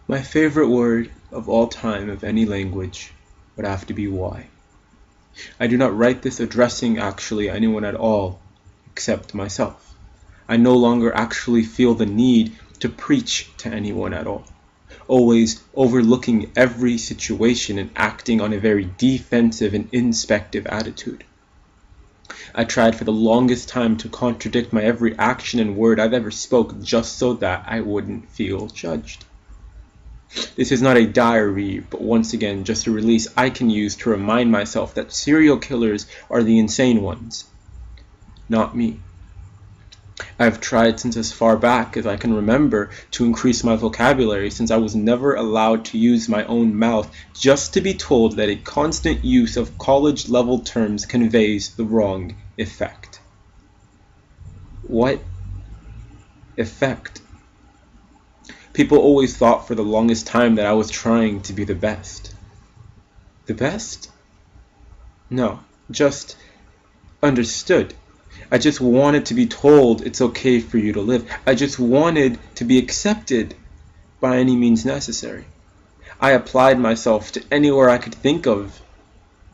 My favorite word of all time of any language would have to be why. I do not write this addressing actually anyone at all, except myself. I no longer actually feel the need to preach to anyone at all, always overlooking every situation and acting on a very defensive and inspective attitude. I tried for the longest time to contradict my every action and word I've ever spoke just so that I wouldn't feel judged. This is not a diary, but once again just a release I can use to remind myself that serial killers are the insane ones, not me. I've tried since as far back as I can remember to increase my vocabulary, since I was never allowed to use my own mouth, just to be told that a constant use of college-level terms conveys the wrong effect. What effect? People always thought for the longest time that I was trying to be the best. The best? No, just understood. I just wanted to be told it's okay for you to live. I just wanted to be accepted by any means necessary. I applied myself to anywhere I could think of,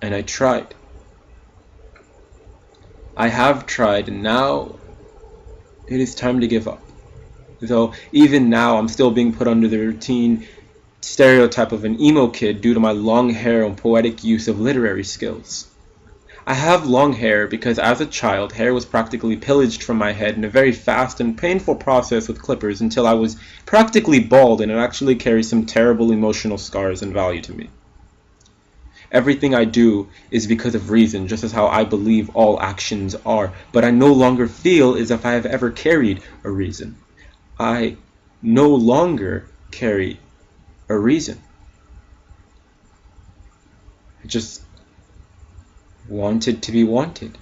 and I tried. I have tried, and now it is time to give up. Though even now I'm still being put under the routine stereotype of an emo kid due to my long hair and poetic use of literary skills. I have long hair because as a child, hair was practically pillaged from my head in a very fast and painful process with clippers until I was practically bald, and it actually carries some terrible emotional scars and value to me. Everything I do is because of reason, just as how I believe all actions are, but I no longer feel as if I have ever carried a reason. I no longer carry a reason. I just wanted to be wanted.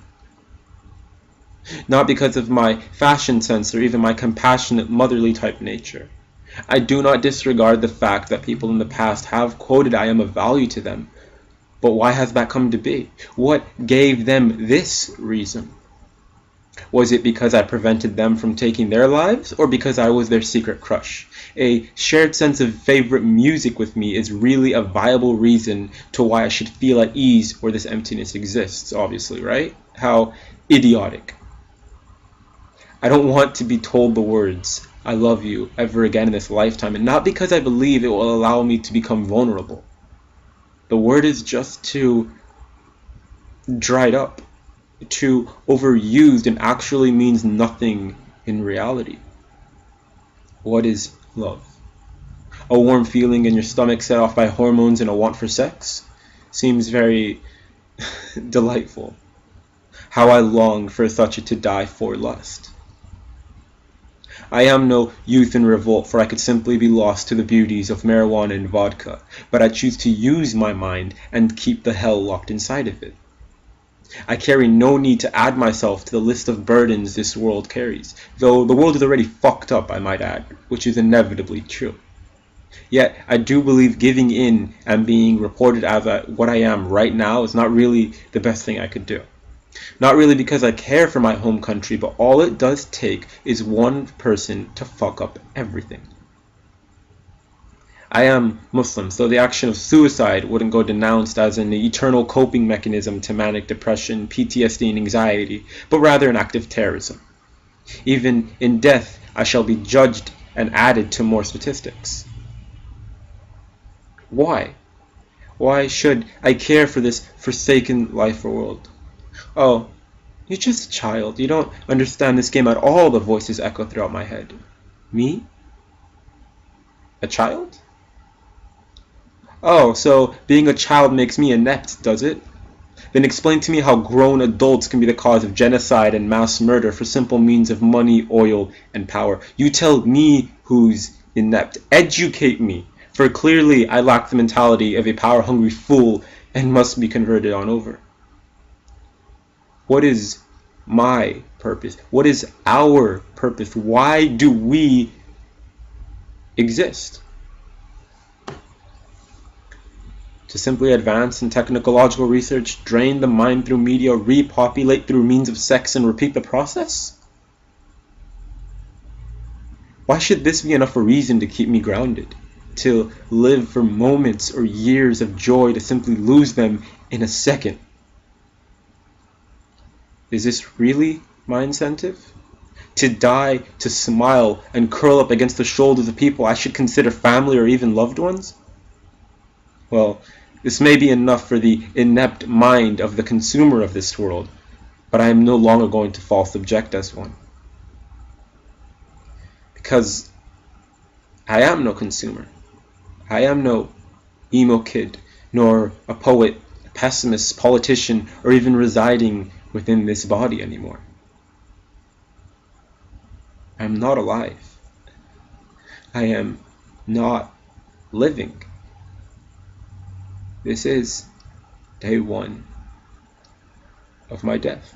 Not because of my fashion sense or even my compassionate motherly type nature. I do not disregard the fact that people in the past have quoted I am of value to them, but why has that come to be? What gave them this reason? Was it because I prevented them from taking their lives, or because I was their secret crush? A shared sense of favorite music with me is really a viable reason to why I should feel at ease where this emptiness exists, obviously, right? How idiotic. I don't want to be told the words, I love you, ever again in this lifetime, and not because I believe it will allow me to become vulnerable. The word is just too dried up, too overused, and actually means nothing in reality. What is love? A warm feeling in your stomach set off by hormones and a want for sex? Seems very delightful. How I long for such a to die for lust. I am no youth in revolt, for I could simply be lost to the beauties of marijuana and vodka, but I choose to use my mind and keep the hell locked inside of it. I carry no need to add myself to the list of burdens this world carries, though the world is already fucked up, I might add, which is inevitably true. Yet, I do believe giving in and being reported as what I am right now is not really the best thing I could do. Not really because I care for my home country, but all it does take is one person to fuck up everything. I am Muslim, so the action of suicide wouldn't go denounced as an eternal coping mechanism to manic depression, PTSD, and anxiety, but rather an act of terrorism. Even in death, I shall be judged and added to more statistics. Why? Why should I care for this forsaken life or world? Oh, you're just a child. You don't understand this game at all, the voices echo throughout my head. Me? A child? Oh, so being a child makes me inept, does it? Then explain to me how grown adults can be the cause of genocide and mass murder for simple means of money, oil, and power. You tell me who's inept. Educate me, for clearly I lack the mentality of a power-hungry fool and must be converted on over. What is my purpose? What is our purpose? Why do we exist? To simply advance in technological research, drain the mind through media, repopulate through means of sex, and repeat the process? Why should this be enough a reason to keep me grounded? to live for moments or years of joy to simply lose them in a second. Is this really my incentive? To die, to smile, and curl up against the shoulders of people I should consider family or even loved ones? Well, this may be enough for the inept mind of the consumer of this world, but I am no longer going to fall subject as one. Because I am no consumer. I am no emo kid, nor a poet, a pessimist, politician, or even residing within this body anymore. I am not alive. I am not living. This is day one of my death.